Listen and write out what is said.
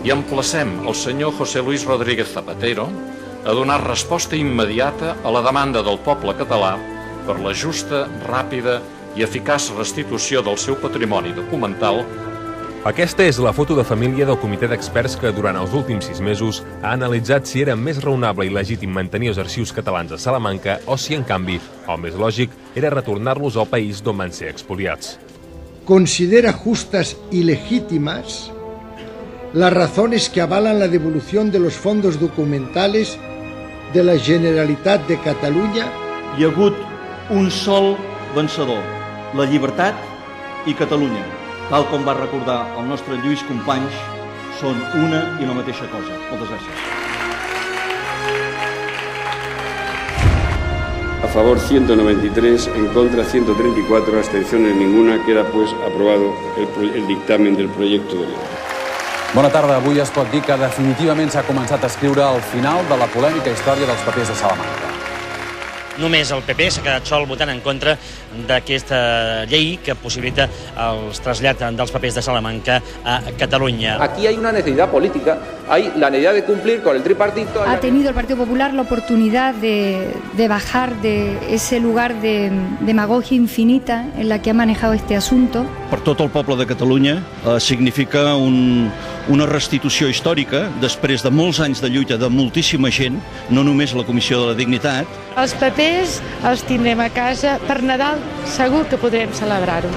i emplacem el senyor José Luis Rodríguez Zapatero a donar resposta immediata a la demanda del poble català per la justa, ràpida i eficaç restitució del seu patrimoni documental. Aquesta és la foto de família del comitè d'experts que durant els últims 6 mesos ha analitzat si era més raonable i legítim mantenir els arxius catalans a Salamanca o si, en canvi, el més lògic era retornar-los al país d'on van ser expoliats. Considera justas y legítimas las razones que avalan la devolución de los fondos documentales de la Generalitat de Catalunya. Hi ha hagut un sol vencedor, la llibertat i Catalunya. Tal com va recordar el nostre Lluís Companys, són una i la mateixa cosa. Moltes gràcies. A favor 193, en contra 134, abstenciones ninguna. Queda pues aprobado el dictamen del proyecto de ley. Bona tarda. Avui es pot dir que definitivament s'ha començat a escriure el final de la polèmica història dels papers de Salamanca. Només el PP s'ha quedat sol votant en contra d'aquesta llei que possibilita els trasllats dels papers de Salamanca a Catalunya. Aquí hay una necesidad política, hay la necesidad de cumplir con el tripartito. Ha tenido el Partido Popular la oportunidad de bajar de ese lugar de demagogia infinita en la que ha manejado este asunto. Per tot el poble de Catalunya significa una restitució històrica després de molts anys de lluita de moltíssima gent, no només la Comissió de la Dignitat. Els papers els tindrem a casa, per Nadal segur que podrem celebrar-ho.